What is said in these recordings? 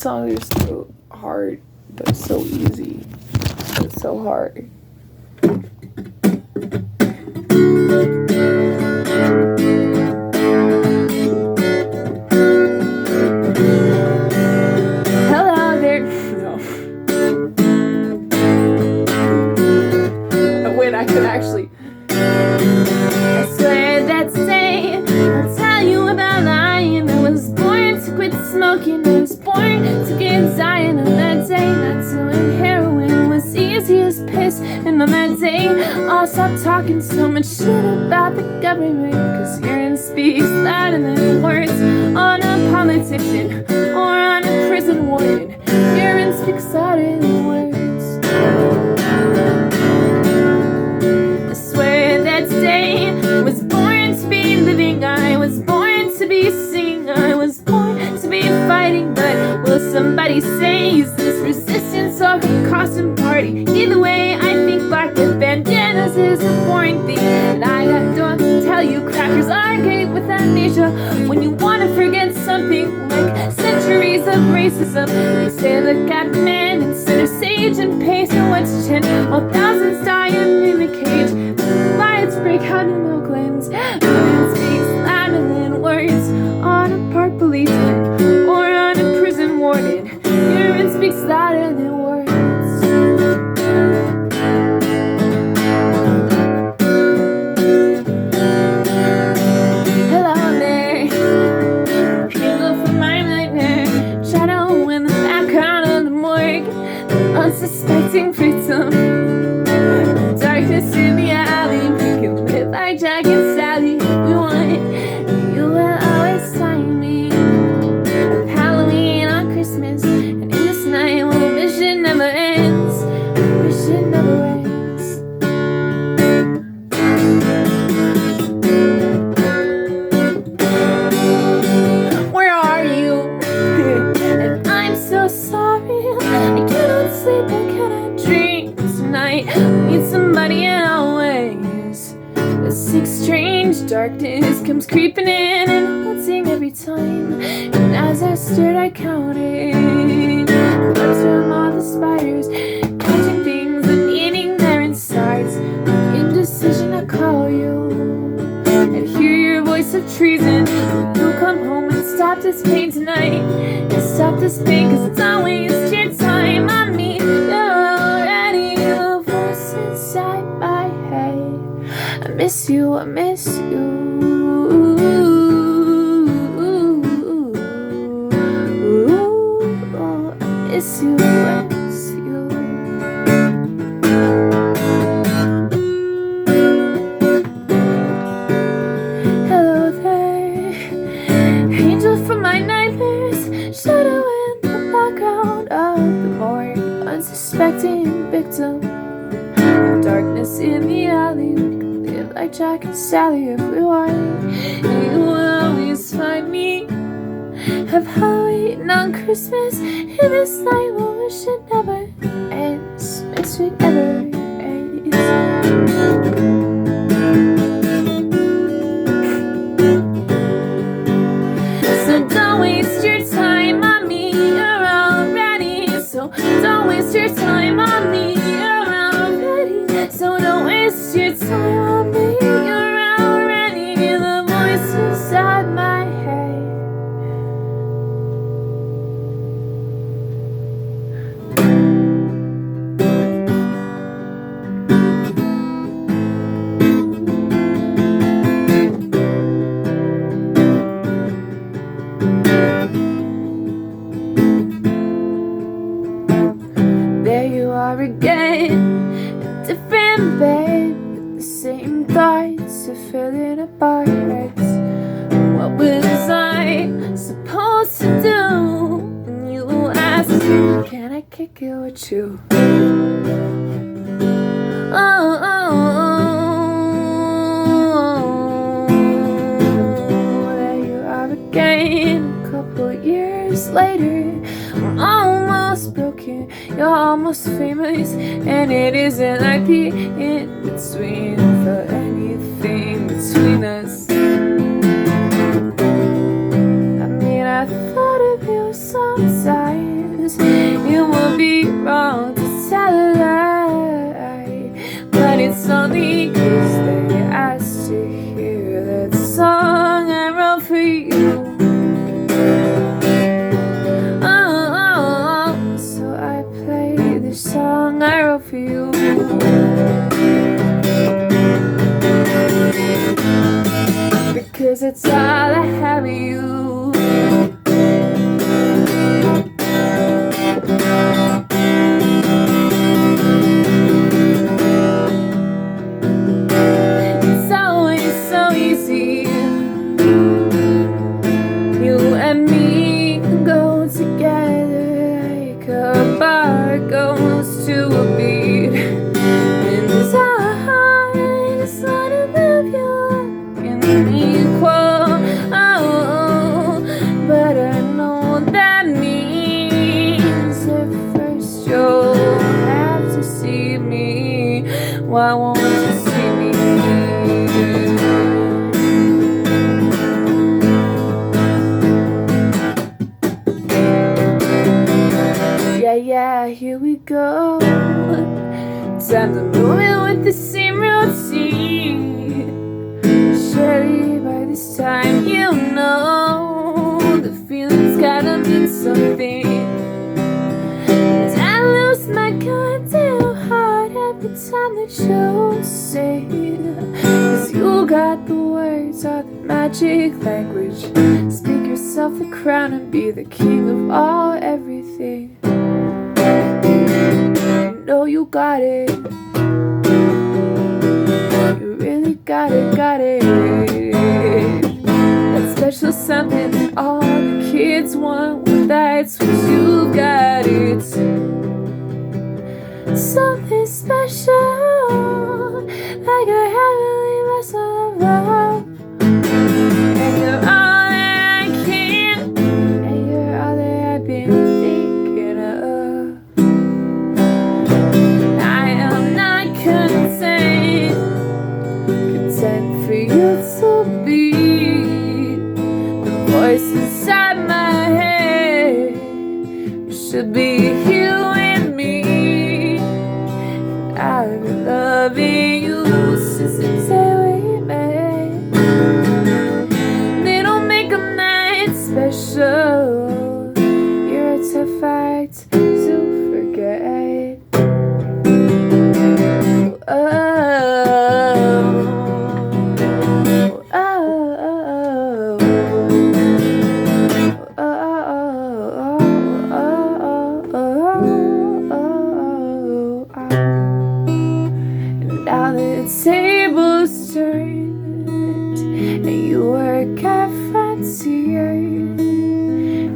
songs are so hard, but so easy. But so hard. Hello there. No. Wait, I could actually. I swear that day I'll tell you about lying. I was born to quit smoking. I was born to get dying. On that day, not doing heroin was easy as piss. And on that day, I'll stop talking so much shit about the government. Cause urine speaks louder than words on a politician or on a prison warden. Urine speaks louder than words. I swear that day I was born to be living. I was born to be singing. I was born to be fighting. But will somebody say, is this resistance or a costume party? Either way, I think black with bandanas is a boring thing. And I have to tell you, crackers are great with amnesia. When you want to forget something like centuries of racism, they say look at the man and center sage and pay so much chin while thousands die in the cage. Riots break out in Oakland. Urine speaks louder than words on a park policeman or on a prison warden. Urine speaks louder than words. Hello there, people from my nightmare, shadow in the background of the morgue, the unsuspecting victim. Darkness in the alley, we can live like Jack and Sally if we want. You will always find me on Halloween, on Christmas, and in this night when wish it never ends. Wish it never ends. Where are you? And I'm so sorry. I cannot sleep, I cannot dream tonight. I need somebody in always. The sick, strange darkness comes creeping in and haunting every time. And as I stared, I counted blood from all the spiders, catching things and eating their insides. The indecision, I call you and hear your voice of treason. Will you come home and stop this pain tonight? And stop this pain, cause it's always your time on me. You're already the voice inside my head. I miss you, I miss you. I miss you, I miss you. Hello there, angel from my nightmares, shadow in the background of the morgue, unsuspecting victim. Darkness in the alley, we can live like Jack and Sally if we want. You will always find me. Have Halloween on Christmas, in this night we'll wish it never ends. Wish it never ends. So don't waste your time on me, you're already. So don't waste your time on me, so don't waste your time on me. You're already the voice inside my head. There you are again, different bed, with the same thoughts are filling up our heads. What was I supposed to do? And you asked me, can I kick it with you? There you are again, a couple years later. I'm almost broken, you're almost famous, and it isn't like the in-between for anything between us. I mean, I thought of you sometimes. it's all I have of you. It's always so easy. You and me can go together like a bar goes to a beat. And it's hard, I just wanna love you and equal. Oh, but I know that means at first you'll have to see me. Why won't you see me? Yeah, here we go. Time to move it with the same routine. Surely by this time you know the feeling's gotta mean something. And I lose my goddamn heart every time that you sing. 'Cause you got the words of the magic language. Speak yourself the crown and be the king of all everything. No, you got it. You really got it, got it. That special something that all the kids want, well, that's what you got it. Something special, like a heavenly vessel of love. And you're all that I can, and you're all that I've been thinking of. Content for you to be the voice inside my head. It should be you and me. And I've been loving you since the day we met. They don't make a night special. You're a tough act to forget. Now the tables turned and you work at Frontier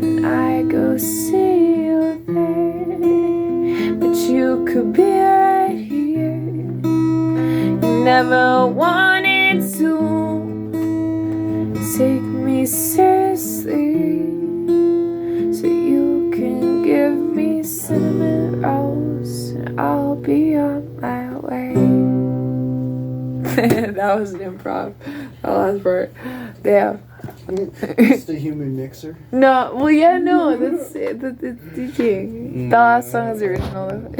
and I go see you there, but you could be right here. You never wanted to take me seriously, so you can give me cinnamon rolls and I'll be on my way. That was an improv. That last part. Damn. Just a human mixer? No, well, yeah, no, that's the teaching. The last song is the original.